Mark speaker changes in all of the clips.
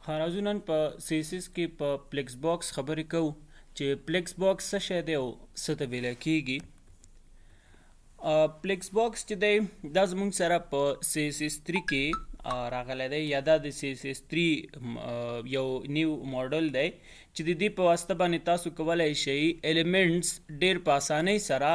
Speaker 1: راځو نن په سیسیس کې په پلیکس باکس خبرې کوو چې پلیکس باکس څه شی دی او څه ته ویلی کیږي. پلیکس باکس چې دی دا زموږ سره په سیسیس 3 کې راغلی دی یا دا د سیسیس 3 یو نیو ماډل دی چې د دې په واسطه باندې تاسو کولی شئ ایلیمنټس ډېر په اسانۍ سره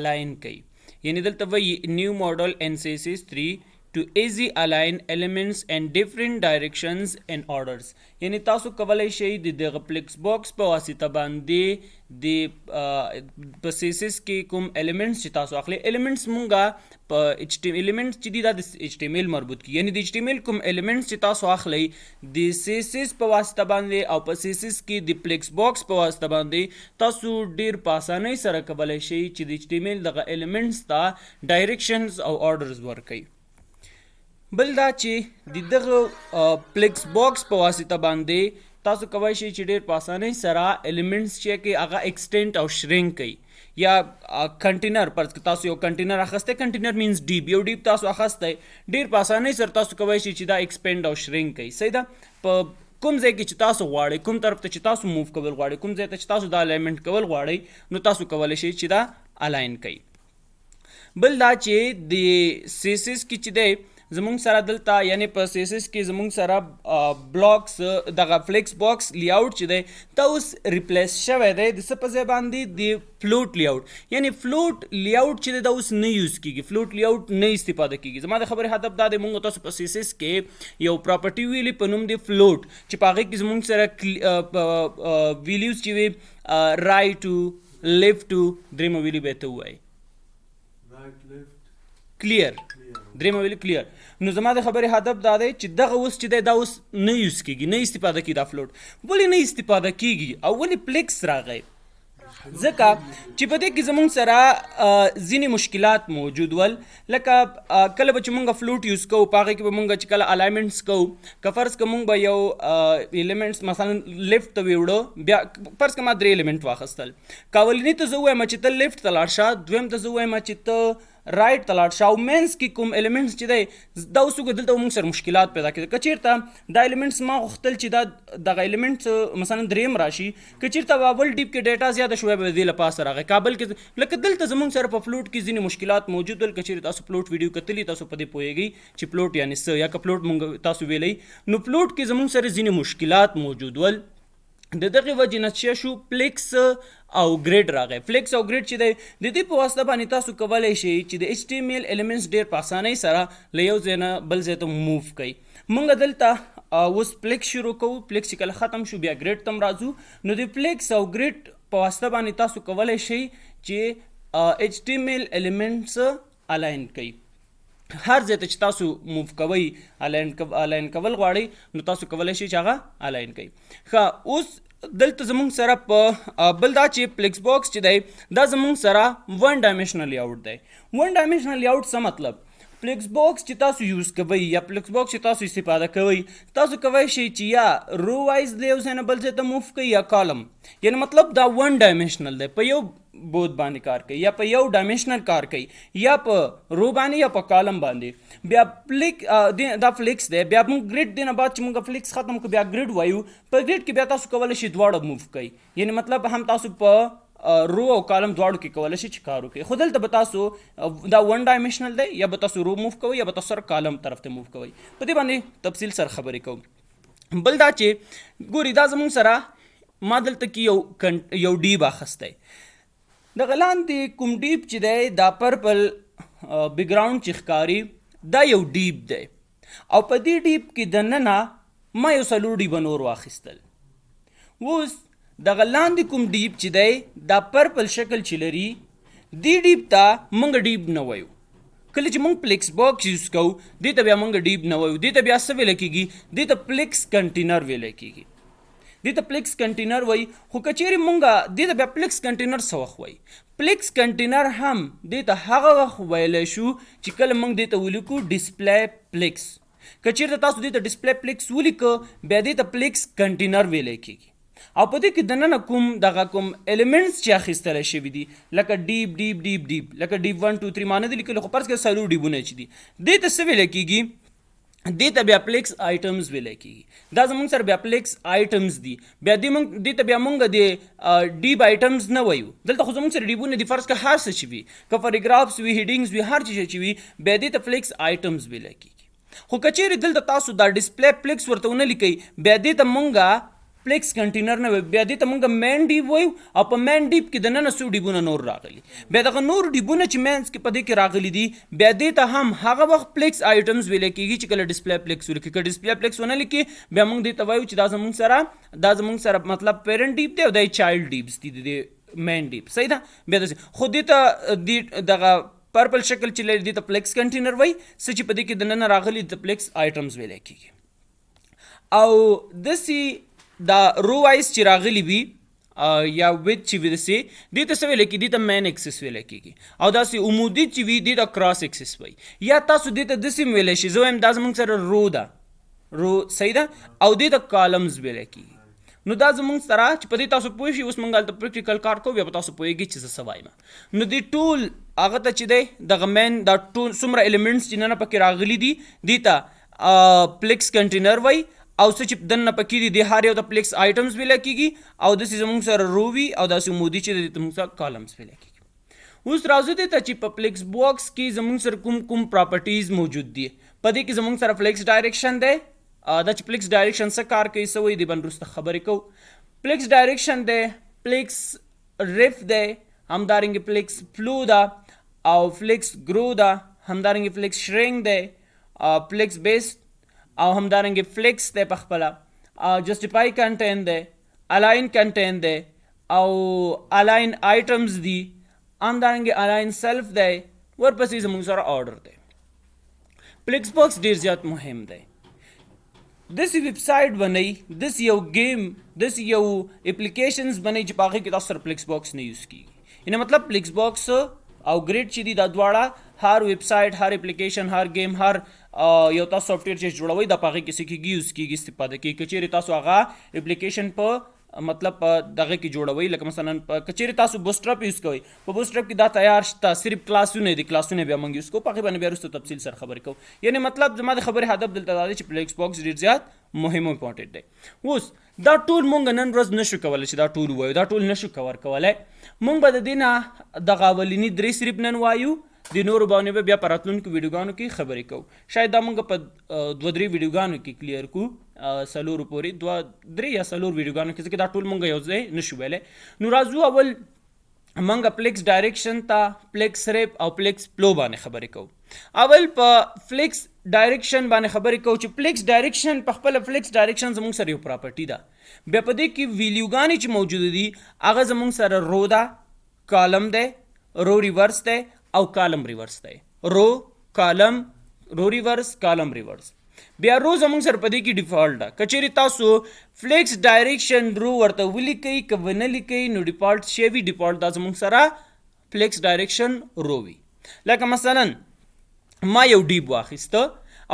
Speaker 1: الاین کوي. یعنی دلته وایي نیو ماډل ان سیسیس 3 to easy align elements and different directions and orders. یعنی تاسو کولی شئ د دغه پلیکس باکس په واسطه باندې د سیسیس کې کوم ایلیمنټس چې تاسو اخلي ایلیمنټس مونږه په ایلیمنټس چې دي دا د HTML مربوط کی یعنی د HTML کوم ایلیمنټس چې تاسو اخلي د سیسیس په واسطه باندې او په سیسیس کې د پلیکس باکس په واسطه باندې تاسو ډیر په اسانۍ سره کولی شئ چې د HTML دغه ایلیمنټس ته ډایرکشنز او آرډرز ورکړئ. بل دا چې د دغه پلیکس باکس په واسطه باندې تاسو کولی شئ چې ډېر په اسانۍ سره ایلیمنټس چې کې هغه ایکسټینټ او شرینک کوي یا کنټینر پر تاسو یو کنټینر اخستی کنټینر مینز ډیپ یو ډیپ تاسو اخستی ډېر په اسانۍ سره تاسو کولی شئ چې دا ایکسپینډ او شرینک کوي. صحیح ده په کوم ځای کې چې تاسو غواړئ کوم طرف ته چې تاسو موو کول غواړئ کوم ځای ته چې تاسو دا الاینمنټ کول غواړئ نو تاسو کولی شئ چې دا الاین کوي. بل دا چې د سیسیس کې چې دی زمونږ سره دلته یعنی په سیسیس کې زمونږ سره بلاکس دغه فلیکس باکس لیاوټ چې دی دا اوس ریپلیس شوی دی د څه په ځای باندې د فلوټ لیاوټ یعنی فلوټ لیاوټ چې دی دا اوس نه یوز کیږي فلوټ لیاوټ نه استفاده کیږي. زما د خبرې هدف دا دی مونږ تاسو په سیسیس کې یو پراپرټي ویلي په نوم دی فلوټ چې په هغې کې زمونږ سره ویلیوز چې وي رایټ ټو لیفټ ټو درېیمه ویلي به یې ته ووایي کلیر درېیمه ویلي کلیر. نو زما د خبرې هدف دا دی چې دغه اوس چې دی دا اوس نه یوز کیږي نه استفاده کیږي دا فلوټ. ولې نه استفاده کیږي او ولې پلیکس راغی؟ ځکه چې په دې کې زموږ سره ځینې مشکلات موجود ول لکه کله به چې مونږ فلوټ یوز کوو په هغې کې به مونږ چې کله الاینمنټس کوو که فرض که مونږ به یو ایلیمنټس مثلا لیفټ ته ویوړو بیا فرض که ما 3 ایلیمنټ واخیستل که اولني ته زه ووایم چې ته لیفټ ته لاړ شه دویم ته زه ووایم چې ته رایټ ته لاړ شه او مینس کې کوم ایلیمنټس چې دی دا اوس وګورئ دلته مونږ سره مشکلات پیدا کېږي. که چېرته دا ایلیمنټس ما غوښتل چې دا دغه ایلیمنټس مثلا درېیم راشي که چېرته به اول ډیپ کې ډیټا زیاده شوی به دې له پاسه راغی کابل کې لکه دلته زمونږ سره په فلوټ کې ځینې مشکلات موجود ول که چېرې تاسو فلوټ ویډیو کتلي تاسو په دې پوهیږئ چې فلوټ یعنې څه یا که فلوټ مونږ تاسو ویلی نو فلوټ کې زمونږ سره ځینې مشکلات موجود ول د دغې وجې نه څه شو پلیکس او ګریډ راغی. فلیکس او ګریډ چې دی د دې په واسطه باندې تاسو کولی شئ چې د HTML ایلیمنټس ډېر په اسانۍ سره له یو ځای نه بل ځای ته موو کوئ. مونږ دلته اوس پلیکس شروع کوو پلیکس چې کله ختم شو بیا ګریډ ته راځو نو د پلیکس او ګریډ په واسطه باندې تاسو کولی شئ چې HTML ایلیمنټس الاین کوئ. هر ځای ته چې تاسو موو کوئ الاین کول غواړئ نو تاسو کولی شئ چې هغه الاین کوئ. ښه اوس دلته زمونږ سره په بل دا چې پلیکس باکس چې دی دا زمونږ سره 1 ډایمنشنل لیاوټ دی. 1 ډایمنشنل لیاوټ څه مطلب؟ پلیکس باکس چې تاسو یوز کوئ یا پلیکس باکس چې تاسو استفاده کوئ تاسو کولی شئ چې یا رو وایز د یو ځای نه بل ځای ته موو کوئ یا کالم یعنی مطلب دا 1 ډایمنشنل دی په یو بود باندې کار کوي یا په یو ډایمنشنل کار کوي یا په رو باندې یا په کالم باندې. بیا دا فلیکس دی بیا موږ ګریډ دی نه بعد چې موږ فلیکس ختم کړو بیا ګریډ وایو په ګریډ کې بیا تاسو کولی شئ دواړه موو کوئ یعنی مطلب هم تاسو په رو او کالم دواړو کې کولی شئ چې کار وکړئ. خو دلته به تاسو دا 1 ډایمنشنل دی یا به تاسو رو موو کوئ یا به تاسو سره کالم طرف ته موو کوئ. په دې باندې تفصیل سره خبرې کوو. بل دا چې ګورئ دا زموږ سره ما دلته کې یو ډیب اخیستی دغه لاندې کوم ډیپ چې دی دا پرپل بیکګراونډ چې ښکاري دا یو ډیپ دی او په دې ډیپ کې دننه ما یو 4 ډیبه نور واخیستل. اوس دغه لاندې کوم ډیپ چې دی دا پرپل شکل چې لري دې ډیپ ته موږ ډیپ نه وایو. کله چې موږ پلیکس باکس یوز کوو دې ته بیا موږ ډیپ نه وایو دې ته بیا څه ویلی کېږي دې ته پلیکس کنټینر ویلی کېږي دې ته پلیکس کنټینر وایي. خو که چیرې مونږ دې ته بیا پلیکس کنټینر څه وخت وایي؟ پلیکس کنټینر هم دې ته هغه وخت ویلی شو چې کله مونږ دې ته ولیکو ډسپلی پلیکس. که چیرته تاسو دې ته ډسپلی پلیکس ولیکه بیا دې ته پلیکس کنټینر ویلی کېږي. او په دې کې دننه کوم ایلیمنټس چې اخیستلی شوي دي لکه ډیپ ډیپ ډیپ ډیپ لکه ډیپ 1 2 3 ما نه دي لیکلي خو فرض کړه 4 ډیپونه چې دي دې ته څه ویلی کېږي دې ته بیا پلیکس آیټمز ویلی کېږي. دا زموږ سره بیا پلیکس آیټمز دي. بیا دې ته بیا موږ د ډیب آیټمز نه وایو. دلته خو زموږ سره ډیبونه دي، فرض که هر څه چې وي، که پیراګرافز وي، هیډینګز وي، هر څه چې وي، بیا دې ته پلیکس آیټمز ویلی کېږي. خو که چیرې دلته تاسو دا ډسپلی پلیکس ورته ونه لیکئ، بیا دې ته موږ پلیکس کنټینر نه وایو، بیا دې ته موږ مین ډیب وایو. او په مین ډیب کې دننه څو ډیبونه نور راغلي، بیا دغه نور ډیبونه چې مینس کې په دې کې راغلي دي، بیا دې ته هم هغه وخت پلیکس آیټمز ویلی کېږي چې کله ډسپلی پلیکس ولیکي. که ډسپلی پلیکس ونه لیکي، بیا موږ دې ته وایو چې دا زموږ سره مطلب پیرنټ ډیب دی او دا چایلډ ډیبس دي د مین ډیب. صحیح ده. بیا داسې خو دې ته دغه پرپل شکل چې لري دې ته پلیکس کنټینر وایي، څه چې په دې کې دننه راغلي د پلیکس آیټمز ویلی کېږي. او داسې دا رو وایز چې راغلی وي یا ویت چې وي داسې، دې ته څه ویلی کېږي؟ دې ته مین اکسس ویلی کېږي. او داسې عمودي چې وي دې ته کراس اکسس وایي. یا تاسو دې ته داسې هم ویلی شي، زه وایم دا زموږ سره رو ده، رو صحیح ده. او دې ته کالمز ویلی کېږي. نو دا زموږ سره چې په دې تاسو پوه شئ. اوس موږ هلته پریکټیکل کار کوو، بیا به تاسو پوهېږئ چې زه څه وایم. نو دې ټول هغه ته چې دی دغه مین دا ټول څومره ایلیمنټس چې نن پکې راغلي دي، دې ته پلیکس کنټینر وایي. او څه چې دننه پکې دي د هر یو ته پلیکس آیټمز ویلی کېږي. او داسې زموږ سره رو وي او داسې عمودي چې دی ته موږ سره کالمز ویلی کېږي. اوس راځو دې ته چې په پلیکس باکس کې زموږ سره کوم پراپرټیز موجود دي. په دې کې زموږ سره فلیکس ډایرکشن دی. دا چې پلیکس ډایرکشن څه کار کوي، څه وایي، دې باندې وروسته خبرې کوو. پلیکس ډایرکشن دی، پلیکس ریف دی، همدارنګې پلیکس فلو ده او فلیکس ګرو ده، همدارنګې فلیکس شرینک دی، پلیکس بیس او همدارنګې فلیکس دی په خپله، جسټیفای کنټین دی، الاین کنټین دی او الاین آیټمز دي، همدارنګې الاین سیلف دی، ورپسې زموږ سره آرډر دی. پلیکس باکس ډېر زیات مهم دی. داسې ویب سایټ بنئ، داسې یو گیم، داسې یو اپلیکیشنز بنئ چې په هغې کې تاسو سره پلیکس باکس نه یوز کېږي. یعنې مطلب پلیکس باکس او ګریډ چې دي دا دواړه، هر ویب سایټ، هر اپلیکیشن، هر گیم، هر یو تاسو سافټویر چې جوړوئ دا په هغې کې څه کېږي، یوز کېږي، استفاده کېږي. که چیرې تاسو هغه اپلیکیشن په مطلب په دغه کې جوړوئ، لکه مثلا که چیرې تاسو بوسټرپ یوز کوئ، په بوسټرپ کې دا تیار شته، صرف کلاسونه دي، کلاسونه بیا موږ یوز کوو، په هغې باندې بیا وروسته تفصیل سره خبرې کوو. یعنې مطلب زما د خبرې هدف دلته دا دی چې پلیکس باکس ډېر زیات مهم او امپورټنټ دی. اوس دا ټول موږ نن ورځ نشو کولی چې دا ټول ووایو، دا ټول نشو کور کولی. موږ به د دې نه دغه اولیني 3 صرف نن وایو، د نورو باندې به بیا په راتلونکو ویډیوګانو کې خبرې کوو. شاید دا موږ په 2-3 ویډیوګانو کې کلیر کړو، 4 پورې 2-3 یا 4 ویډیوګانو کې، ځکه دا ټول موږ یو ځای نشو ویلی. نو راځو اول موږ پلیکس ډایرکشن ته، پلیکس ریپ او پلیکس فلو باندې خبرې کوو. اول په فلیکس ډایرکشن باندې خبرې کوو چې پلیکس ډایرکشن په خپله فلیکس ډایرکشن زموږ سره یو پراپرټي ده. بیا په دې کې ویلیوګانې چې موجوده دي هغه زموږ سره رو ده، کالم دی، رو ریورس دی او کالم ریورس دی. رو کالم، رو ریورس، کالم ریورس. بیا رو زموږ سره په دې کې ډیفالټ ده. که چیرې تاسو فلیکس ډایرکشن رو ورته ولیکئ، که ونه لیکئ نو ډیفالټ شی وي. ډیفالټ دا زموږ سره فلیکس ډایرکشن رو وي. لکه مثلا ما یو ډیب واخیسته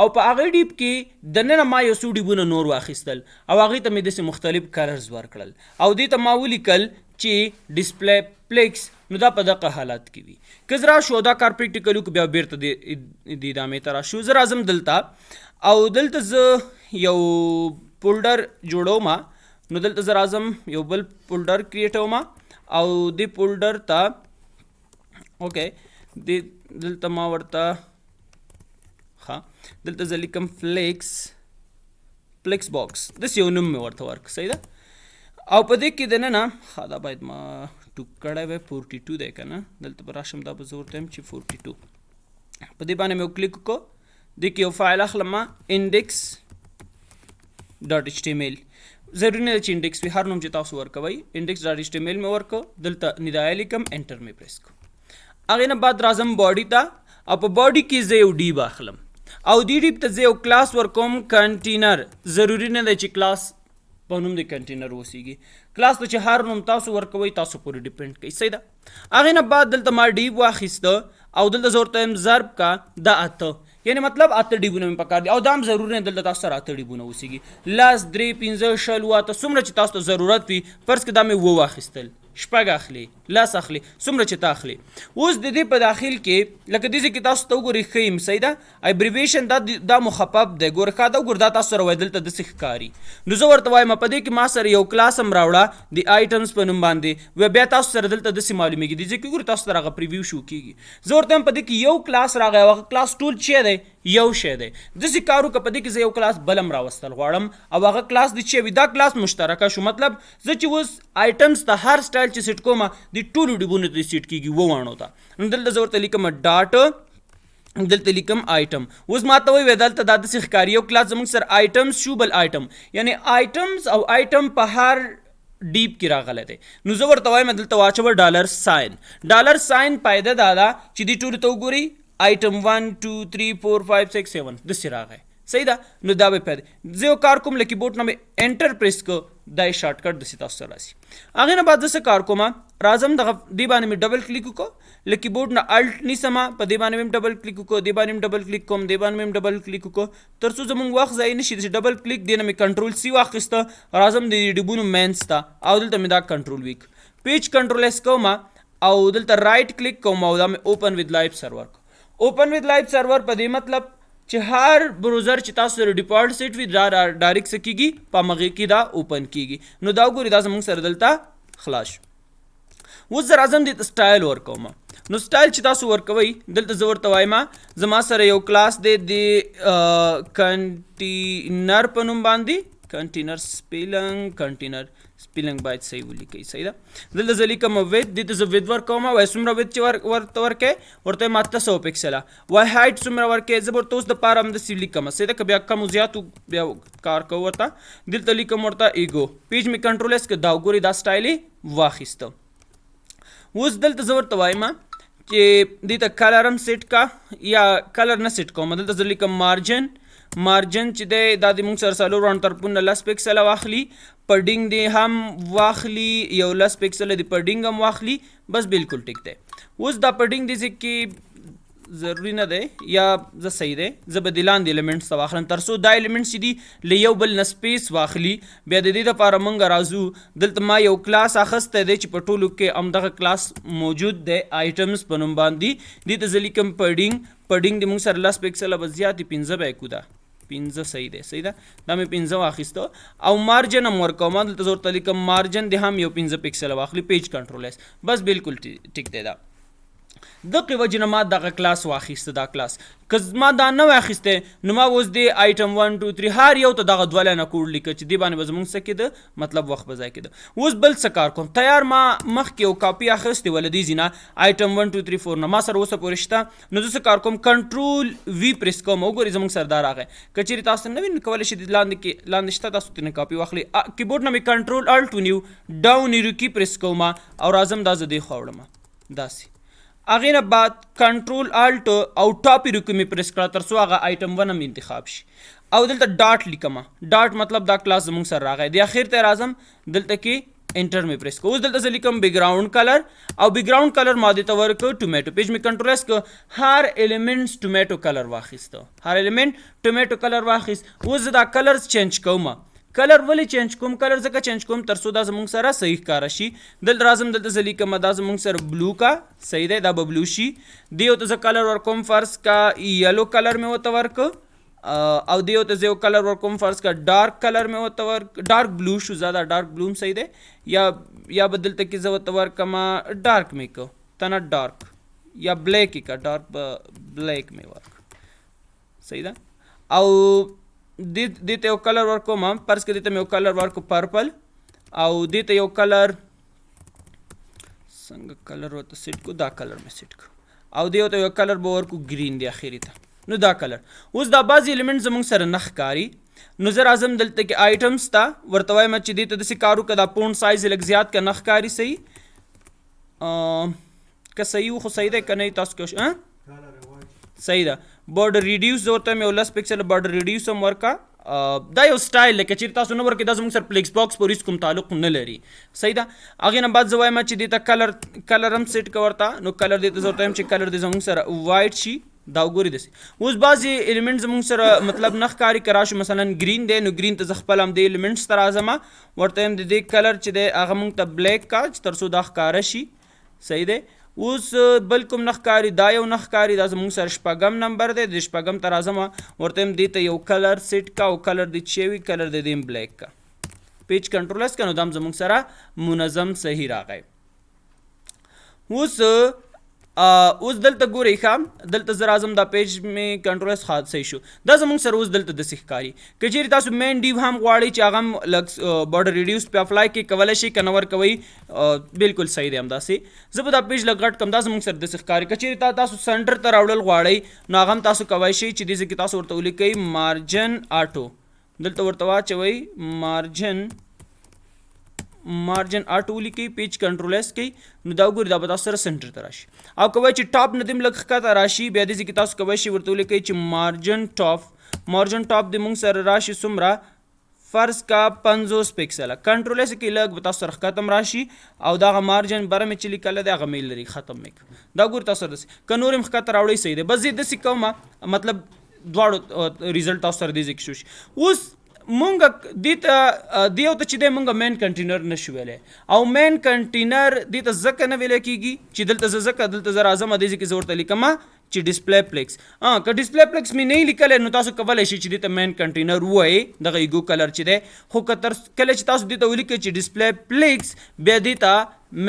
Speaker 1: او په هغې ډیب کې دننه ما یو څو ډیبونه نور واخیستل او هغې ته مې داسې مختلف کلرز ورکړل او دې ته ما ولیکل چې ډسپلی پلیکس. نو دا په دغه حالت کې وي. که زه راشو دا کار پریکټیکل وکړو، بیا بیرته د ادامې ته راشو. زه راځم دلته او دلته زه یو فولډر جوړوم. نو دلته زه راځم یو بل فولډر کریټوم او دې فولډر ته اوکې دلته ما ورته دلته زه لیکم فلیکس باکس، داسې یو نوم مې ورته ورک. صحیح ده. او په دې کې دننه دا باید ما ټوک کړی وی 42 دی که نه، دلته به راشم دا به زه ورته یم چې 42. په دې باندې مې کلیک وکړو. دې کې یو فایل اخلم، انډیکس ډاټ HTML. ضروري نه ده چې انډیکس وي، هر نوم چې تاسو ورکوئ. انډیکس ډاټ HTML مې ورکړو، دلته ندایه لیکم، انټر مې پریس کړو. هغې نه بعد راځم باډي ته او په باډي کې زه یو ډیب اخلم او دې ډیب ته زه یو کلاس ورکوم، کنټینر. ضروري نه دی چې کلاس په نوم د کنټینر اوسیږي. کلاس ته چې هر نوم تاسو ورکوئ تاسو پورې ډیپینډ کوي. صحیح ده. هغې نه بعد دلته ما ډیب واخیسته او دلته زه ورته یم ضرب کا دا 8، یعنې مطلب 8 ډیبونه مې پکار دي او دا هم ضروري نه دلته تاسو سره 8 ډیبونه اوسیږي. 10 3 15 16 18 څومره چې تاسو ته ضرورت وي. فرض کړه دا مې 2 واخیستل، شپږ اخلي، لس اخلي، څومره چې ته اخلي. اوس د دې په داخل کې لکه دې کې تاسو ته وګورئ ښیم صحیح ده ایبریویشن دا مخفف دی. ګوره ښه ده ګوره دا تاسو سره وایي دلته داسې ښکاري. نو زه ورته وایم په دې کې ما سره یو کلاس هم راوړه د آیټمز په نوم باندې و بیا تاسو سره دلته داسې معلومیږي د ځکه ګوره تاسو سره هغه پریویو شو کیږي. زه ورته وایم په دې کې یو کلاس راغی او هغه کلاس ټول څه دی یو شی دی. داسې کار وکړه په دې کې زه یو کلاس بل هم راوستل غواړم او هغه کلاس د څه وي دا کلاس مشترکه شو. مطلب زه چې اوس آیټمز ته هر سټایل چې سیټ کوم د ټولو ډیبونو ته سیټ کیږي ووانو ته. نو دلته زه ورته لیکم ډاټ دلته لیکم آیټم. اوس ما ته وایي دلته دا داسې ښکاري یو کلاس زموږ سره آیټمز شو بل آیټم یعنی آیټمز او آیټم په هر ډیپ کې راغلی دی. نو زه ورته وایم دلته واچوه ډالر ساین. ډالر ساین پایده دا ده چې دې ټولو ته وګورئ آیټم 1 2 3 4 5 6 7 داسې راغی صحیح ده. نو دا به پیدا زه یو کار کوم له کیبورډ نه مې انټر پریس کړ دا یې شارټ کټ داسې تاسو سره راسي. هغې نه بعد زه څه کار کوم راځم دغه دې باندې مې ډبل کلیک وکړو له کیبورډ نه الټ نیسم په دې باندې مې ډبل کلیک وکړو دې باندې مې ډبل کلیک کوم دې باندې مې ډبل کلیک وکړو تر څو زموږ وخت ضایع نه شي. داسې ډبل کلیک دې نه مې کنټرول سی واخیسته راځم د ډیبونو مینس ته او دلته مې دا کنټرول ویک پیج کنټرول ایس کوم او دلته رایټ کلیک کوم او دا مې اوپن وذ لایو سرور. اوپن وذ لایو سرور په دې مطلب چې هر بروزر چې تاسو سره ډیفالټ سیټ وي دا ډایرکټ څه کیږي په همغې کې دا اوپن کیږي. نو دا وګورئ دا زموږ سره دلته خلاص شو. اوس زه راځم دې ته سټایل ورکوم. نو سټایل چې تاسو ورکوئ دلته زه ورته وایم زما سره یو کلاس دی د کنټینر په نوم باندې کنټینر سپیلنګ باید صحیح ولیکئ صحیح ده. دلته زه لیکم وید دې ته زه وید ورکوم وایي څومره وید چې ورته ورکوې ورته وایم 800 پکسله وایي هایټ څومره ورکوې زه ورته اوس دپاره همداسې لیکم صحیح ده که بیا کم زیاتو بیا کار کوو ورته دلته لیکم ورته ایګو پیج مې کنټرول ایس که دا وګورئ دا سټایل یې واخیسته. اوس دلته زه ورته وایم چې دې ته کلر هم سیټ کا یا کلر نه سیټ کوم دلته زه لیکم مارجن چې دی دا د موږ سره څلور روان طرفونه 10 پکسله واخلي پډینګ دی هم واخلي یو 10 پکسله د پډینګ هم واخلي بس بالکل ټیک دی. اوس دا پډینګ دی چې ضروري نه دی یا زه صحیح دی زه به د لاندې ایلیمنټس ته واخلم تر څو دا ایلیمنټس چې دي له یو بل نه سپیس واخلي. بیا د دې دپاره موږ راځو دلته ما یو کلاس اخیستی دی چې په ټولو کې همدغه کلاس موجود دی آیټمز په نوم باندې دې ته زه لیکم پډینګ د موږ سره 10 پکسله به زیات دي 15 به یې کو ده 15 صحیح دی صحیح ده دا مې 15 واخیسته او مارجن هم ورکوم دلته زه ورته لیکم مارجن د هم یو 15 پکسله واخلي پیج کنټرول ایس بس بالکل ټیک دی. دا دغې وجې نه ما دغه کلاس واخیسته دا کلاس که ما دا نه وای اخیستی نو ما اوس د آیټم 1 2 3 هر یو ته دغه دوه لاینه کوډ لیکه چې دې باندې به زموږ څه کېده مطلب وخت به ځای کېده. اوس بل څه کار کوم تیار ما مخکې یو کاپي اخیستې وله دې ځینه آیټم 1 2 3 4 نه ما سره اوسه پورې شته نو زه څه کار کوم کنټرول وي پریس کوم وګورئ زموږ سره دا راغی که چیرې تاسو نه وي نو کولی شئ لاندې شته تاسو ترې کاپي واخلئ کیبورډ نه مې کنټرول الټ ونیو ډاون ایرو کی پریس کوم او راځم دا زه دې خوا وړم داسې هغې نه بعد کنټرول الټ او ټاپ ایرو کې مې پریس کړه تر څو هغه آیټم 1 هم انتخاب شي او دلته ډاټ لیکم ډاټ مطلب دا کلاس زموږ سره راغی د اخر ته راځم دلته کې انټر مې پریس کړه اوس دلته زه لیکم بیک ګراؤنډ کلر او بیک ګراؤنډ کلر ما دې ته ورکړ ټومیټو پیج مې کنټرول ایس کړه هر ایلیمنټس ټومیټو کلر واخیسته هر ایلیمنټ ټومیټو کلر واخیست اوس زه دا کلرز چینج کوم کلر ولې چینج کوم کلر ځکه چینج کوم تر څو دا زموږ سره صحیح ښکاره شي. دلته راځم دلته زه لیکم دا زموږ سره بلو کا صحیح دی دا به بلو شي دې ته زه کلر ورکوم فرض کا یلو کلر مې ورته ورکړه او دې ته زه یو کلر ورکوم فرض کا ډارک کلر مې ورته ورکړه ډارک بلو شو زیاده ډارک بلو هم صحیح دی یا به دلته کې زه ورته ورکړم ډارک مې کړه ته نه ډارک یا بلیک یې کړه ډارک بلیک مې ورکړه صحیح ده او دې ته یو کلر ورکوم فرض کړه دې ته مې یو کلر ورکو پرپل او دې ته یو کلر څنګه کلر ورته سیټ کو دا کلر مې سیټ کو او دې ته یو کلر به ورکو ګرین دی اخري ته نو دا کلر اوس دا بعضې ایلیمنټ زموږ سره نه ښکاري نو زه راځم دلته کې آیټمز ته ورته وایم چې دې ته داسې کار وکړه دا پونډ سایز یې لږ زیات که نه ښکاري صحیح که صحیح و خو صحیح دی که نه تاسو که صحیح ده بارډر ریډیوس زه ورته مې 10 پکسله بارډر ریډیوس هم ورکړه دا یو سټایل دی که چیرې تاسو نه ورکړئ دا زموږ سره پلیکس باکس پورې هېڅ کوم تعلق نه لري صحیح ده. هغې نه بعد زه وایم چې دې ته کلر هم سیټ کړه ورته نو کلر دې ته زه ورته وایم چې کلر دې زموږ سره وایټ شي دا وګورئ داسې. اوس بعضې الیمنټ زموږ سره مطلب نه ښکاري که راشو مثلا ګرین دی نو ګرین ته زه خپل همدې الیمنټس ته راځم ورته یم د دې کلر چې دی هغه موږ ته بلیک کا چې تر څو دا ښکاره شي. صحیح دی. اوس بل کوم نه ښکاري دا یو نه ښکاري دا زموږ سره شپږم نمبر دی د شپږم ته راځم ورته یم دې ته یو کلر سیټ کا او کلر د چې وي کلر د دې بلیک کا پیج کنټرولس کا نو دا هم زموږ سره منظم صحیح راغی. اوس دلته ګورئ ښه دلته زه راځم دا پیج مې کنټرولس صحیح شو. دا زموږ سره اوس دلته داسې ښکاري که چیرې تاسو مین ډیو هم غواړئ چې هغه هم لږ بارډر ریډیوس پې اپلای کې کولی شئ که نه ورکوئ بالکل صحیح دی همداسې. زه به دا پیج لږ غټ کړم دا زموږ سره داسې ښکاري. که چیرې تاسو سنټر ته راوړل غواړئ نو هغه هم تاسو کولی شئ چې دې ځای کې تاسو ورته ولیکئ مارجن آټو دلته ورته واچوئ مارجن آټو ولیکئ پیج کنټرول ایس کوئ نو دا وګورئ دا به تاسو سره سنټر ته راشي. او کوی چې ټاپ نه دې هم لږ ښکته راشي بیا دې ځای کې تاسو کولی شئ ورته ولیکئ چې مارجن ټاپ دې موږ سره راشي څومره فرض کا 50 پکسله کنټرول ایس کې لږ به تاسو سره ښکته هم راشي او دغه مارجن بره مې چې لیکلی دی هغه مې لري ختم مې دا ګورئ تاسو سره داسې که نور هم ښکته راوړئ صحیح دی. بس زه داسې کومه مطلب دواړو ریزلټ تاسو سره دې ځای کې شو شي. اوس مونږ دې ته دیو ته چې دی مونږ مین کنټینر نشو ویلی او مین کنټینر دې ته ځکه نه ویلی کېږي چې دلته زه ځکه دلته زه راځم دې ځای کې زه ورته لیکم چې ډسپلی پلیکس که ډسپلی پلیکس مې نه لیکلی نو تاسو کولی شئ چې دې ته مین کنټینر ووایئ دغه ایګو کلر چې دی. خو که کله چې تاسو دې ته ولیکئ چې ډسپلی پلیکس بیا دې ته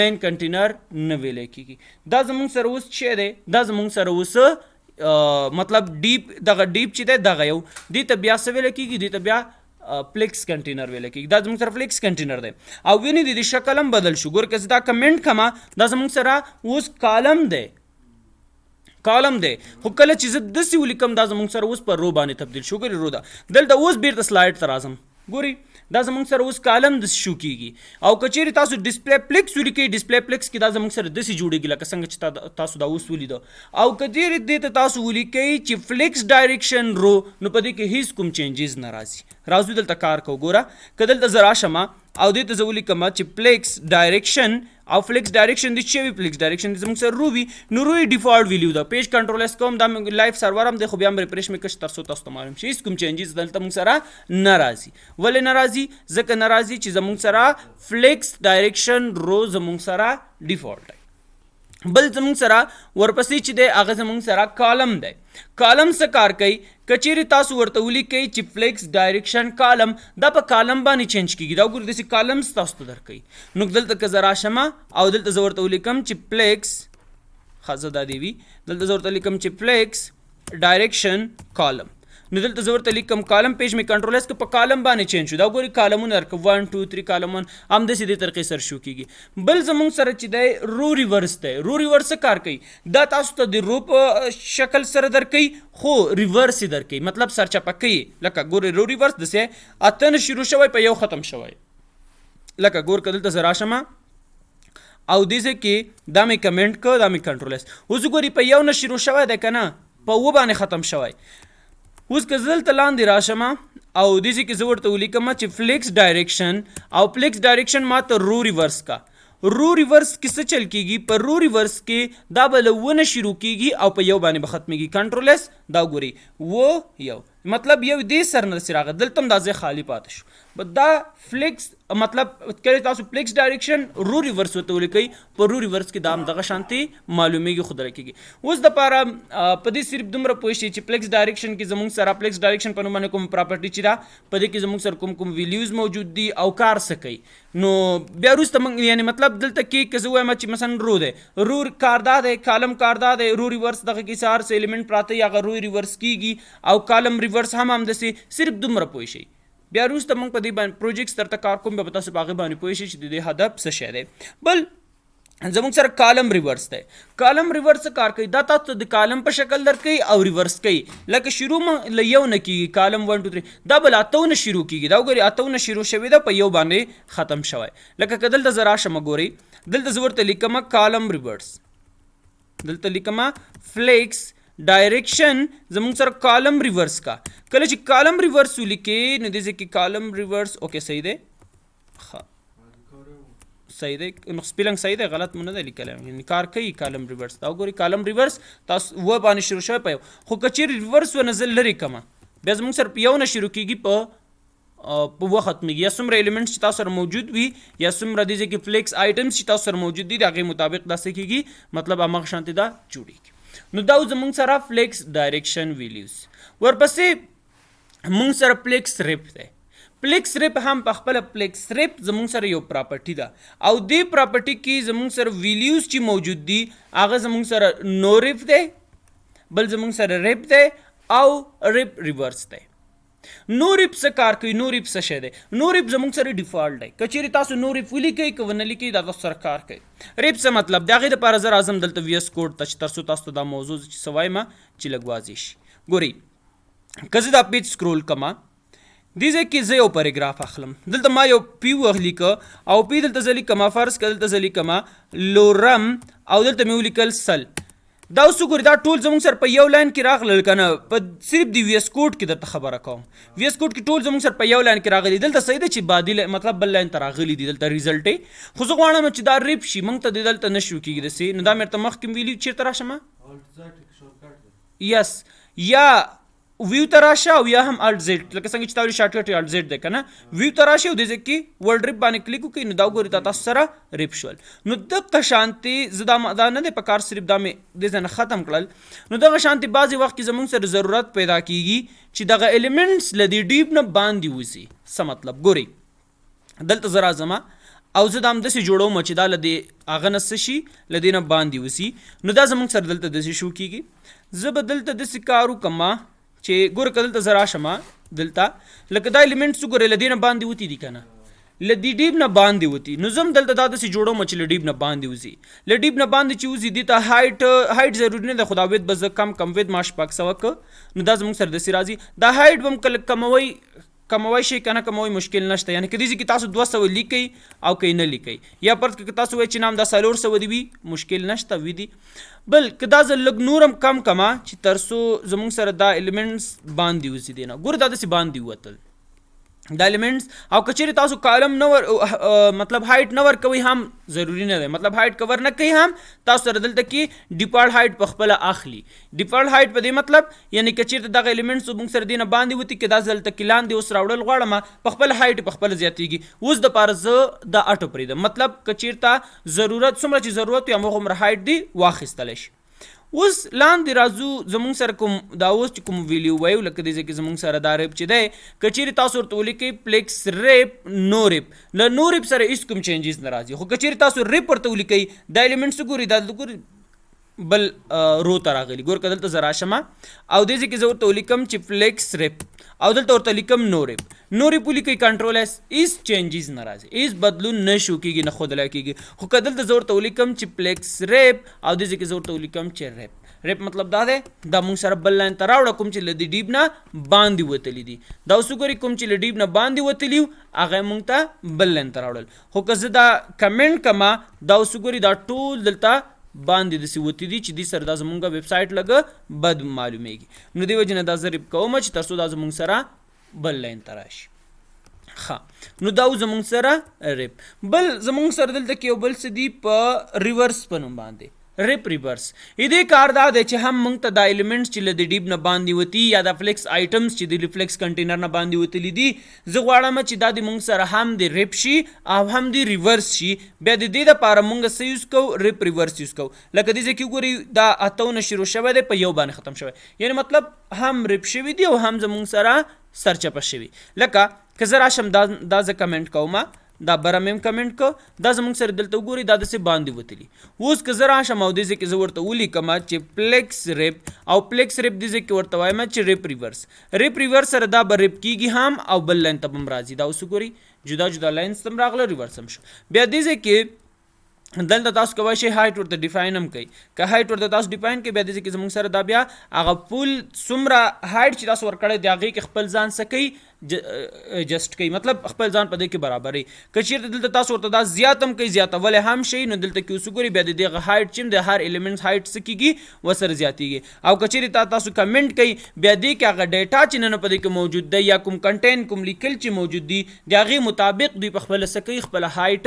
Speaker 1: مین کنټینر نه ویلی کېږي. دا زموږ سره اوس چې دی دا زموږ سره اوس مطلب ډیپ دغه ډیپ چې دی دغه یو دې ته بیا څه ویلی کېږي دې ته بیا پلیکس کنټینر ویل کېږي. دا زموږ سره فلیکس کنټینر دی او وینې د دې شکل هم بدل شو. ګوره که زه دا کمنټ کما دا زموږ سره اوس کالم دی خو کله چې زه داسې ولیکم دا زموږ سره اوس په رو باندې تبدیل شو. ګورې رو ده دلته اوس بیرته سلایډ ته راځم ګورئ دا زموږ سره اوس کالم داسې شو کېږي. او که چیرې تاسو ډسپلی پلیکس ولیکئ ډسپلی پلیکس کې دا زموږ سره داسې جوړېږي لکه څنګه چې تاسو دا اوس ولیده. او که چیرې دې ته تاسو ولیکئ چې فلیکس ډایرکشن رو نو په دې کې هیڅ کوم چینجز نه راځي دلته کار کوو. ګوره که دلته زه راشم او دې ته زه ولیکم چې فلیکس ډایرکشن او فلیکس ډایرکشن دې چې وي فلیکس ډایرکشن دې زموږ سره رو وي نو رو یې ډیفالټ ویلیو ده. پیج کنټرول ایس کوم دا لایف سرور هم دی خو بیا هم ریفریش مې کړ تر څو تاسو ته معلوم شي هیڅ کوم چینجز دلته موږ سره نه راځي. ولې نه راځي؟ ځکه نه راځي چې زموږ سره فلیکس ډایرکشن رو زموږ سره ډیفالټ دی. بل زموږ سره ورپسې چې دی هغه زموږ سره کالم دی. کالم څه کار کوي؟ که چیرې تاسو ورته ولیکئ چې فلیکس ډایرکشن کالم دا په کالم باندې چینج کېږي. دا وګورئ داسې کالمز تاسو ته درکوي. نو دلته که زه راشم او دلته زه ورته ولیکم چې فلیکس ښه دا دې وي دلته زه ورته لیکم چې فلیکس ډایرکشن کالم نو دلته زه ورته لیکم کالم پیج مې کنټرول ایس که په کالم باندې چینج شو. دا وګورئ کالمونه درکړه 1 2 3 کالمونه همداسې دې طریقې سره شو کېږي. بل زموږ سره چې دی رو ریورس دی. رو ریورس څه کار کوي؟ دا تاسو ته د رو په شکل سره درکوي خو ریورس یې درکوي مطلب سرچپه کوي. لکه ګورئ رو ریورس داسې اته نه شروع شوی په یو ختم شوی. لکه ګور که دلته زه راشم او دې ځای کې دا مې کمنټ که دا مې کنټرول ایس اوس ګورئ په یو نه شروع شوی دی که نه په اوه باندې ختم شوی. اوس که زه دلته لاندې راشم او دې ځای کې زه ورته ولیکم چې فلیکس ډایرکشن او فلیکس ډایرکشن ما ته رو ریورس کا. رو ریورس کې څه چل کېږي؟ په رو ریورس کې دا به له ونه شروع کېږي او په یو باندې به ختمېږي. کنټرول ایس دا ګورئ یو مطلب یو دې سر نه داسې راغی دلته هم دا ځای خالی پاتې شو. دا فلیکس مطلب کله تاسو فلیکس ډایرکشن رو ریورس ورته ولیکئ په رو ریورس کې دا هم دغه شانتې معلومیږي خو دره کېږي. اوس دپاره په دې صرف دومره پوه شئ چې فلیکس ډایرکشن کې زموږ سره فلیکس ډایرکشن په نوم باندې کوم پراپرټي چې ده په دې کې زموږ سره کوم ویلیوز موجود دي او کار څه کوي. نو بیا وروسته موږ یعنې مطلب دلته کې که زه وایم چې مثلا رو دی رو کار دا دی کالم کار دا دی رو ریورس دغه کې څه هر څه الیمنټ پراته وي هغه رو ریورس کېږي او کالم ریورس هم همداسې صرف دومره پوه شئ. بیا وروسته موږ په دې باندې پروجیکټس درته کار کوم بیا به تاسو په هغې باندې پوه شئ چې د دې هدف څه شی دی. بل زموږ سره کالم ریورس دی. کالم ریورس کار کوي دا تاسو ته د کالم په شکل درکوي او ریورس کوي. لکه شروع له یو نه کېږي کالم 1 2 3 دا به له اتو نه شروع کېږي. دا وګورئ اتو نه شروع شوی ده په یو باندې ختم شوی. لکه که دلته زه راشم ګورئ دلته زه ورته لیکم کالم ریورس دلته لیکم فلیکس ډایرکشن زموږ سره کالم ریورس کا. کله چې کالم ریورس ولیکې نو دې ځای کې کالم ریورس اوکې صحیح دی صحیح دی نو سپیلنګ صحیح دی غلط مو نه دی لیکلی یعنی کار کوي کالم ریورس دا وګورئ کالم ریورس تاسو و باندې شروع شوی په یو خو که چیرې ریورس ونه زه لرې کړمه بیا زموږ سره په یو نه شروع کېږي په و ختمېږي یا څومره ایلیمنټس چې تاسو سره موجود وي یا څومره دې ځای کې فلیکس آیټمس چې تاسو سره موجود دي د هغې مطابق دا څه کېږي مطلب همغه شانتې دا جوړېږي نو دا زموږ سره فلیکس ډایرکشن ویلیوز ورپسې موږ سره فلیکس ریپ دی فلیکس ریپ هم په خپله فلیکس ریپ زموږ سره یو پراپرټي ده او دې پراپرټي کې زموږ سره ویلیوز چې موجود دي هغه زموږ سره نو ریپ دی بل زموږ سره ریپ دی او ریپ ریورس دی نو ریپ څه کار کوي نو ریپ څه شی دی نو ریپ زموږ سره ډیفالټ دی که چیرې تاسو نو ریپ ولیکئ که ونه لیکئ دا تاسو سره کار کوي ریپ څه مطلب د هغې دپاره زه راځم دلته وی ایس کوډ ته چې تر څو تاسو ته دا موضوع چې څه وایم چې لږ واضح شي ګورئ که زه دا پیج سکرول کړم دې ځای کې زه یو پیراګراف اخلم دلته ما یو پی ولیکه او پی دلته زه لیکم فرض که دلته زه لیکم لورم او دلته مې ولیکل سل دا اوس وګورئ دا ټول زموږ سره په یو لاین کې راغلل که نه په صرف د وی ایس کوډ کې درته خبره کوم وی ایس کوډ کې ټول زموږ سره په یو لاین کې راغلي دلته صحیح ده چې بادي مطلب بل لاین ته راغلي دي دلته ریزلټ خو زه غواړم چې دا ریپ شي موږ ته دلته نه شروع کېږي داسې نو دا مې درته مخکې ویلي چېرته راشم یس یا ویو ته راشه او یا هم الټ زیډ لکه څنګه چې تا ویلي شارټکټ یې الټ زیډ دی که نه ویو ته راشه او دې ځای کې ورلډ ریپ باندې کلیک وکړئ نو دا وګورئ دا تاسو سره ریپ شول نو دغه شانتې زه دا نه دی په کار صرف دا مې دې ځای نه ختم کړل نو دغه شانتې بعضې وخت کې زموږ سره ضرورت پیدا کېږي چې دغه ایلیمنټس له دې ډیپ نه باندې وځي څه مطلب ګورئ دلته زه راځم او زه دا همداسې جوړوم چې دا له دې هغه نه څه شي له دې نه باندې وځي نو دا زموږ سره دلته داسې شو کېږي زه به دلته داسې کار وکړم چې ګوره که دلته زه راشم دلته لکه دا ایلیمنټس وګورئ له دې نه باندې وتي دي که نه له دې ډیب نه باندې وتي نو زه هم دلته دا داسې جوړوم چې له ډیب نه باندې وځي له ډیب نه باندې چې وځي دې ته هایټ ضروري نه ده خو دا وید به زه کم وید ما شپږ سوه که نو دا زموږ سره داسې راځي دا هایټ به هم کله کموی شي که نه کموی مشکل نشته یعنې که دې ځای کې تاسو 200 لیکئ او که یې نه لیکئ یا فرض که تاسو وایئ چې نام دا 400 دي وي مشکل نشته وي دي بل که دا زه لږ نور هم کم کما چې تر څو زموږ سره دا ایلیمنټس باندې وځي دی نه ګوره دا داسې باندې ووتل دا ایلیمنټس او که چیرې تاسو کالم نه مطلب هایټ نه ورکوئ هم ضروري نه دی مطلب هایټ کور نه کوي هم تاسو سره دلته کې ډیفالټ هایټ په خپله اخلي ډیفالټ هایټ په دې مطلب یعنې که چیرته دغه ایلیمنټس موږ سره دې نه باندې وتي که دا زه دلته کې لاندې اوس راوړل غواړم په خپل هایټ په خپله زیاتېږي اوس دپاره زه دا اټو پرېږدم مطلب که چیرته ضرورت څومره چې ضرورت وي هماغومره هایټ دې واخیستلی شي اوس لاندې راځو زموږ سره کوم دا اوس چې کوم ویلیو وایو لکه دې ځای کې زموږ سره دا ریپ چې دی که چیرې تاسو ورته ولیکئ فلیکس ریپ نو ریپ له نو ریپ سره هېڅ کوم چینجز نه راځي خو که چیرې تاسو ریپ ورته ولیکئ دا ایلیمنټس وګورئ دا وګورئ بل رو ته راغلي ګور که دلته زه راشم او دې ځای کې زه ورته ولیکم چې فلیکس ریپ او دلته ورته لیکم نو ریپ ولیکئ کنټرول ایس هېڅ چینجز نه راځي هېڅ بدلون نه شو کېږي نه ښودلی کېږي خو که دلته زه ورته ولیکم چې فلیکس ریپ او دې ځای کې زه ورته ولیکم چې ریپ مطلب دا دی دا موږ سره بل لاین ته راوړه کوم چې له دې ډیب نه باندې وتلي دي دا اوس وګورئ کوم چې له ډیب نه باندې وتلي وو هغه یې موږ ته بل لاین ته راوړل خو که زه دا کمنټ کړم دا اوس وګورئ دا ټول دلته باندې داسې وتي دي چې دې سره دا زموږ ویب سایټ لږ بد معلومیږي نو دې وجې نه دا زه ریپ کوم چې تر څو دا زموږ سره بل لاین ته راشي ښه نو دا زموږ سره ریپ بل زموږ سره دلته کې یو بل څه دي په ریورس په نوم باندې ریپ ریورس دې کار دا دی چې هم موږ ته دا ایلیمنټس چې له د ډیب نه باندې وتي یا د فلیکس آیټمس چې د فلیکس کنټینر نه باندې وتلي دي زه غواړم چې دا د موږ سره هم د ریپ شي او هم د ریورس شي بیا د دې دپاره موږ څه یوز کوو ریپ ریورس یوز کوو لکه دې ځای کې وګورئ دا اتونه شروع شوی دی په یو باندې ختم شوی یعنې مطلب هم ریپ شوي دي او هم زموږ سره سرچپه شوي لکه که زه راشم دا زه کمنټ کوم دا بره مې هم کمنټ که دا زموږ سره دلته وګورئ دا داسې باندې وتلي اوس که زه راشم او دې ځای کې زه ورته ولیکم چې فلیکس ریپ او فلیکس ریپ دې ځای کې ورته وایم چې ریپ ریورس سره دا به ریپ کېږي هم او بل لاین ته به هم راځي دا اوس وګورئ جدا جدا لاینس ته هم راغله ریورس هم شو بیا دې ځای کې دلته تاسو کولی شئ هایټ ورته ډیفاین هم کوئ که هایټ ورته تاسو ډیفاین کوئ بیا دې ځای کې زموږ سره دا بیا هغه فول څومره هایټ چې تاسو ورکړی د هغې کې خپل ځان څه کوي جسټ کوي، مطلب خپل ځان په دې کې برابري. که چیرته دلته تاسو ورته دا زیات هم کوي زیاتولی هم شي نو دلته کې اوس وګورئ بیا د دغه هایټ چې د هر ایلیمنټ هایټ څه کېږي ورسره زیاتېږي. او که چیرې تاسو کمنټ کوي بیا دې کې هغه ډیټا چې نن په دې کې موجود دی یا کوم کنټین کوم لیکل چې موجود دي د هغې مطابق دوی په خپله څه کوي خپله هایټ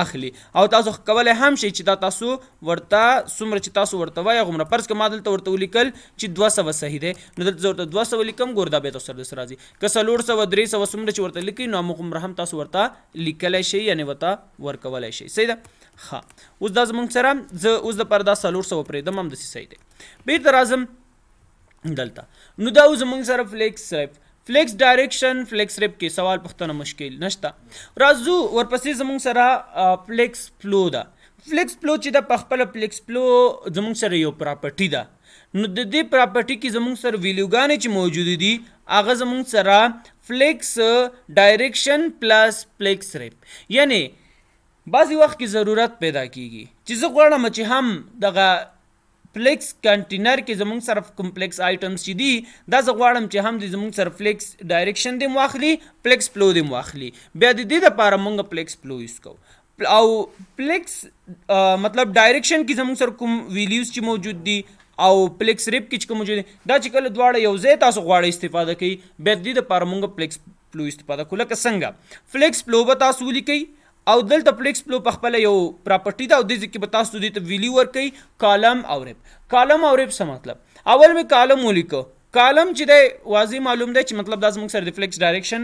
Speaker 1: اخلي. او تاسو کولی هم شئ چې دا تاسو ورته څومره چې تاسو ورته وایي هغومره. فرض که ما دلته ورته ولیکل چې 200 صحیح دی نو دلته زه ورته 200 لیکم، ګور دا بیا تاسو سره داسې راځي. که 400 300 څومره چې ورته لیکئ نو همغومره هم تاسو ورته لیکلی شئ یعنې ورته ورکولی شئ. صحیح ده؟ ښه اوس دا زموږ سره زه اوس دپاره دا 400 پرېږدم همداسې صحیح دی. بېرته راځم دلته نو دا زموږ سره فلیکس ریپ فلیکس ډایرکشن فلیکس ریپ کې سوال پوښتنه مشکل نشته. راځو ورپسې زموږ سره فلیکس فلو ده. فلیکس فلو چې ده په خپله فلیکس فلو زموږ سره یو پراپرټي ده. نو د دې پراپرټي کې زموږ سره ویلیوګانې چې موجودې دي هغه زموږ سره فلیکس ډایرکشن پلس فلیکس ریپ، یعنې بعضې وخت کې ضرورت پیدا کیږي چې زه غواړم چې هم دغه فلیکس کنټینر کې زموږ سره کمپلیکس آیټمز چې دي دا زه غواړم چې هم د زموږ سره فلیکس ډایرکشن دې واخلي فلیکس فلو دې واخلي. بیا د دې دپاره موږ فلیکس فلو یوز کوو. او فلیکس مطلب ډایرکشن کې زموږ سره کوم ویلیوز چې موجود دي او فلیکس ریپ کې چې کوم موجود دي دا چې کله دواړه یو ځای تاسو غواړئ استفاده کوي بیا د دې دپاره موږ فلیکس فلو استفاده کوو. لکه څنګه فلیکس فلو به تاسو ولیکئ او دلته فلیکس فلو په خپله یو پراپرټي ده او دې ځای کې به تاسو دې ته ویلیو ورکوئ کالم او ریپ. کالم او ریپ څه مطلب؟ اول مې کالم ولیکه. کالم چې دی واضح معلوم دی چې مطلب دا زموږ سره د فلیکس ډایرکشن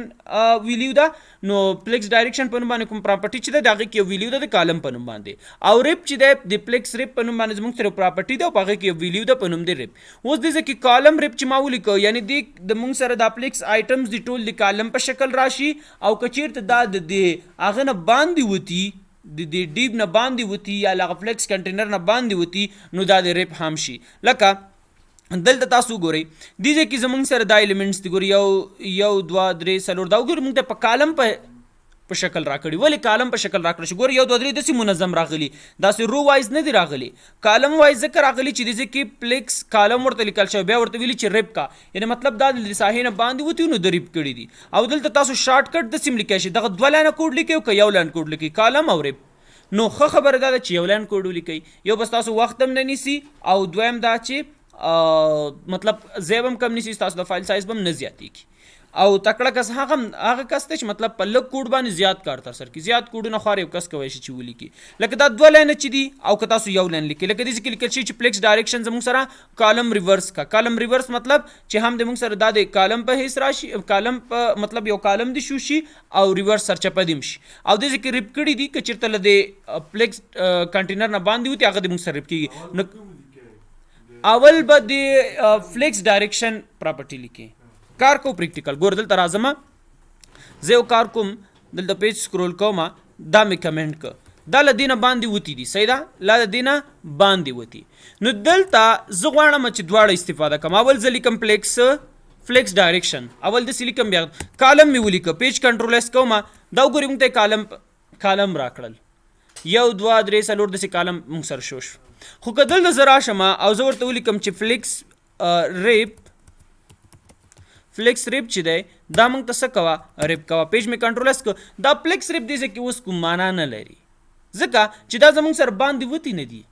Speaker 1: ویلیو ده نو فلیکس ډایرکشن په نوم باندې کوم پراپرټي چې ده د هغې کې یو ویلیو ده د کالم په نوم باندې. او ریپ چې دی د فلیکس ریپ په نوم باندې زموږ سره پراپرټي ده او په هغې کې یو ویلیو ده په نوم د ریپ. اوس دې ځای کې کالم ریپ چې ما ولیکه یعنې دې د موږ سره دا فلیکس آیټمز دي ټول د کالم په شکل راشي او که چیرته دا د دې هغه نه باندې وتي د دې ډیب نه باندې وتي یا له هغه فلیکس کنټینر نه باندې وتي نو دا د ریپ هم شي. لکه دلته تاسو ګورئ دې ځای کې زموږ سره دا ایلیمنټس دي ګورئ 1 2 3 4 دا وګورئ موږ ته په کالم په شکل راکړي. ولې کالم په شکل راکړی شي؟ ګورئ 1 2 3 داسې منظم راغلي داسې رو وایز نه دي راغلي. کالم وایز ځکه راغلي چې دې ځای کې فلیکس کالم ورته لیکل شوی بیا ورته ویلي چې ریپ کا یعنې مطلب دا د ساحې نه باندې وتي نو د ریپ کړي دي. او دلته تاسو شارټ کټ داسې هم لیکلی شي دغه 2 لاینه کوډ لیکئ او که 1 لاین کوډ لیکئ کالم او ریپ. نو ښه خبره دا ده چې 1 لاین کوډ ولیکئ. یو بس تاسو وخت هم نه نیسي او دویم دا چې مطلب ځای به هم کم نیسي ستاسو د فایل سایز به هم نه زیاتېږي. او تکړه کس هغه کس دی چې مطلب په لږ کوډ باندې زیات کار ترسره کړي. زیات کوډونه خوار یو کس کولی شي چې ولیکي. لکه دا 2 لاینه چې دي او که تاسو 1 لاین لیکئ لکه داسې کې لیکل شي چې فلیکس ډایرکشن زموږ سره کالم ریورس کا. کالم ریورس مطلب چې هم د موږ سره دا د کالم په حیث راشي کالم په مطلب یو کالم دي شو شي او ریورس سرچپه دي هم شي. او داسې کې ریپ کړي دي که چېرته له د فلیکس کنټینر نه باندې وتي هغه د موږ سره ریپ کېږي. نو اول به د فلیکس ډایرکشن پراپرټي لیکي. کار کو پریکټیکل ګور دلته راځم زه یو کار کوم دلته پیج سکرول کوم دا مې کمنټ که دا له دې نه باندې وتي دي. صحیح ده له دې نه باندې وتي نو دلته زه غواړم چې دواړه استفاده کوم. اول زه لیکم فلیکس ډایرکشن اول داسې لیکم بیا کالم مې ولیکه پیج کنټرول ایس کوم دا وګورئ موږ ته کالم راکړل 1 2 3 4 داسې کالم موږ سره شو. خو که دلته زه راشم او زه ورته ولیکم چې فلیکس ریپ چې دی دا موږ ته څه کوه ریپ کوه پیج مې کنټرول ایس که دا فلیکس ریپ دی چې اوس کوم معنا نه لري ځکه چې دا زموږ سره باندې وتي نه دي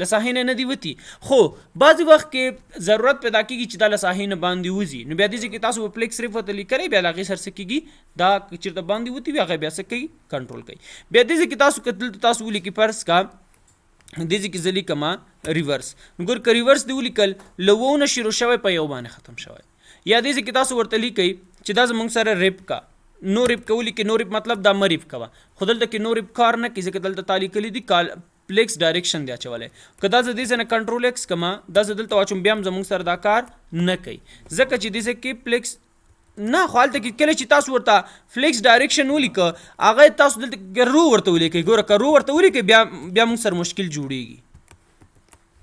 Speaker 1: له ساحې نه دي وتي. خو بعضې وخت کې ضرورت پیدا کېږي چې دا له ساحې نه باندې وځي نو بیا دې ځای کې تاسو به فلیکس ریپ ورته لیکلی بیا له هغې سره څه کېږي دا که چېرته باندې وتي وي هغه بیا څه کوي کنټرول کوي. بیا دې ځای کې تاسو که دلته تاسو ولیکي فرض کا دې ځای کې زه لیکم ریورس. نو ګور که ریورس دې ولیکل له 2 نه شروع شوی په 1 باندې ختم شوی. یا دې ځای کې تاسو ورته لیکئ چې دا زموږ سره ریپ کا نو ریپ که ولیکئ نو ریپ مطلب دا مه ریپ کوه. خو دلته کې نو ریپ کار نه کوي ځکه دلته تا لیکلي دي فلیکس ډایرکشن دی اچولی. که دا زه دې ځای نه کنټرول ایکس کړم دا زه دلته واچوم بیا هم زموږ سره دا کار نه کوي ځکه چې دې ځای کې فلیکس نه خو هلته کې کله چې تاسو ورته فلیکس ډایرکشن ولیکه هغه تاسو دلته رو ورته ولیکئ. ګوره که رو ورته ولیکئ بیا موږ سره مشکل جوړېږي.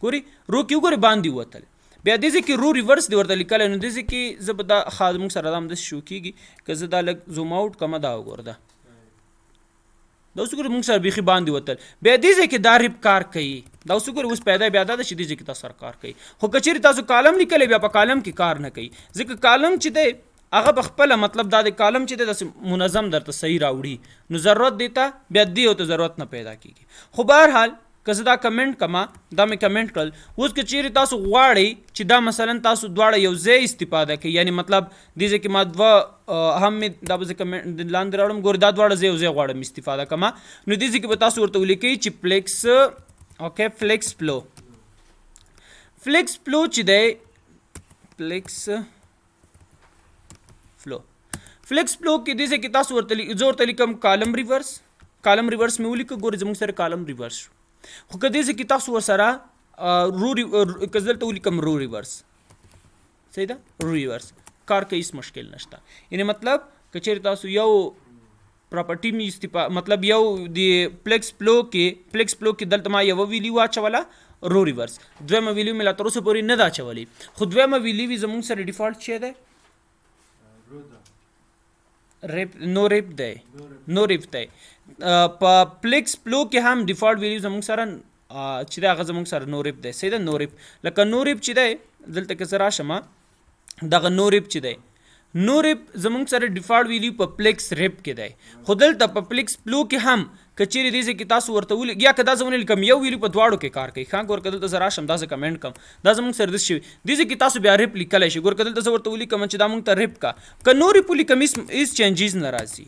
Speaker 1: ګورئ رو کې وګورئ باندې ووتل بیا دې ځای کې رو ریورس دی ورته لیکلی نو دې ځای کې زه به دا موږ سره دا همداسې شو کېږي که زه دا لږ زوم آوټ کړم دا وګوره دا اوس وګورئ موږ سره بیخي باندې وتل بیا دې ځای کې دا ریپ کار کوي. دا اوس وګورئ اوس پیدا بیا دا ده چې دې ځای کې دا سره کار کوي. خو که چېرې تاسو کالم لیکلی بیا په کالم کې کار نه کوي ځکه کالم چې دی هغه بخپله مطلب دا د کالم چې د منظم درته صحیح راوړي نو ضرورت دیتا بیا دی او ته ضرورت نه پیدا کیږي. خو بهرحال که زه دا کمنټ کما دا مې کمنټ کړل. اوس که چیرې تاسو غواړئ چې دا مثلا تاسو دواړه یو ځای استفاده کوي یعنی مطلب دې ځای کې ما دوه هم مې دا به زه کمنټ لاندې راوړم ګورې دا دواړه زه یو ځای غواړم استفاده کما نو دې ځای کې به تاسو ورته ولیکئ چې فلیکس اوکې فلیکس فلو چې دی فلیکس فلو کې دې ځای کې تاسو زه ورته لیکم کالم ریورس مې ولیکه ګورې زموږ سره کالم ریورس شو. خو که دې ځای کې تاسو ورسره که زه دلته ولیکم رو ریورس صحیح ده رو ریورس کار کوي هیڅ مشکل نشته. یعنی مطلب که چیرې تاسو یو پراپرټي مې مطلب یو د فلیکس فلو کې دلته ما یوه ویلیو واچوله رو ریورس دویمه ویلیو مې لا تر اوسه پورې نه ده اچولې خو دویمه ویلیو زموږ سره ډیفالټ شی دی نو ریپ دی. په فلیکس فلو کې هم ډیفالټ ویلیو زموږ سره چې دی هغه زموږ سره نو ریپ دی صحیح ده. نو ریپ لکه نو ریپ چې دی دلته که زه راشم دغه نو ریپ چې دی نو ریپ زموږ سره ډیفالټ ویلیو په فلیکس ریپ کې دی. خو دلته په فلیکس فلو کې هم که چیرې دې ځای کې تاسو ورته یا که دا زه ونه لیکم یو ویلیو په دواړو کې کار کوي ښه ګوره که دلته زه راشم دا زه کمنټ کړم دا زموږ سره داسې شوي دې ځای کې تاسو بیا ریپ لیکلی شي ګوره که دلته زه ورته ولیکم چې دا موږ ته ریپ که نو ریپ ولیکم هېڅ چینجز نه راځي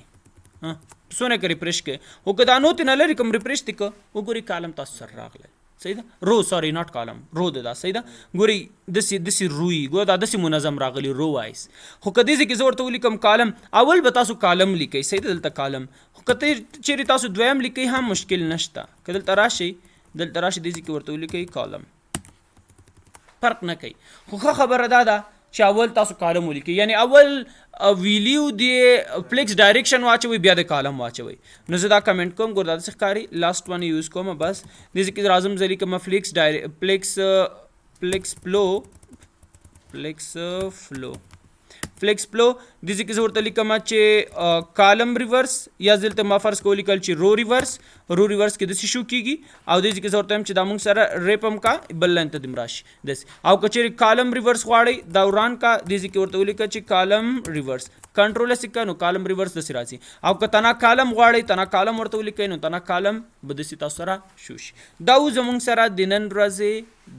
Speaker 1: څونه که ریفریش کړې خو که دا نو ترې نه لرې کوم ریفریش دې که وګورئ کالم تاسو سره راغلی صحیح ده رو سوري ناٹ کالم رو ده دا صحیح ده ګورئ داسې روي ګوره دا داسې منظم راغلی رو وایس. خو که دې ځای کې زه ورته ولیکم کالم اول به تاسو کالم لیکئ صحیح ده دلته کالم خو که چیرې تاسو دویم لیکئ هم مشکل نشته که دلته راشئ دې ځای کې ورته ولیکئ کالم فرق نه کوي. خو ښه خبره دا ده چې اول تاسو کالم ولیکئ یعنی اول ویلیو د فلیکس ډایرکشن واچوئ بیا د کالم واچوئ. نو زه دا کمنټ کوم ګوره دا داسې ښکاري لاست ون یوز کوم بس دې ځای کې راځم زه لیکم فلیکس فلو دې ځای کې زه ورته لیکم چې کالم ریورس یا دلته ما فرض کو لیکل چې رو ریورس کې داسې شو کیږي او دې ځای کې زه ورته وایم چې دا موږ سره ریپ هم کا بل لاین ته دم راشي داسې. او که چیرې کالم ریورس غواړئ دا وران کا دې ځای کې ورته ولیکه چې کالم ریورس کنټرول یې سکه نو کالم ریورس داسې راځي. او که تنا کالم غواړئ تنا کالم ورته ولیکئ نو تنا کالم به داسې تاسو سره شو شي. دا زموږ سره د نن ورځې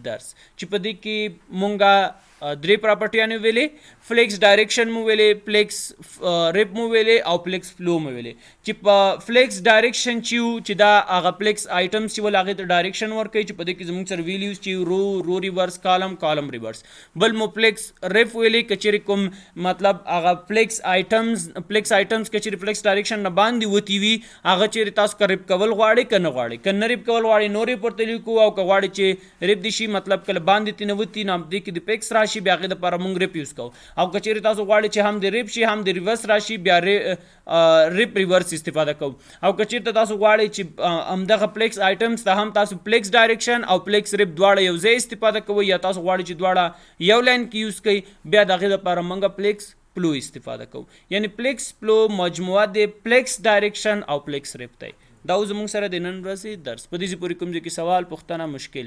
Speaker 1: درس چې په دې کې مونږه درې پراپرټیانې ویلې فلیکس ډایرکشن مو ویلې فلیکس ریپ مو ویلې او فلیکس فلو مو ویلې چې په فلیکس ډایرکشن چې دا هغه فلیکس آیټمز چې ول هغې ته ډایرکشن ورکوي چې په دې کې زموږ سره ویلیوز چې رو ریورس کالم ریورس. بل مو فلیکس ریپ ویلې که چیرې کوم مطلب هغه فلیکس آیټمز که چیرې فلیکس ډایرکشن نه باندې وتي وي هغه چیرې تاسو که ریپ کول غواړئ که نه غواړئ که نه ریپ کول غواړئ نو ریپ ورته لیکو او که غواړئ چې ریپ دې شي مطلب کله باندې ترې نه وتي نو دې کې د فلیکس راشي بیا هغې دپاره موږ ریپ یوز کوو. او که چیرې تاسو غواړئ چې هم د ریپ شي هم د ریورس راشي بیا ریپ ریورس استفاده کوو. او که چیرته تاسو غواړئ چې همدغه فلیکس آیټمز ته هم تاسو فلیکس ډایرکشن او فلیکس ریپ دواړه یو ځای استفاده کوئ یا تاسو غواړئ چې دواړه یو لاین کې یوز کړئ بیا د هغې دپاره موږ فلیکس فلو استفاده کوو. یعنی فلیکس فلو مجموعه د فلیکس ډایرکشن او فلیکس ریپ دی. دا زموږ سره د نن ورځې درس په دې پورې کوم ځای کې سوال پوښتنه مشکل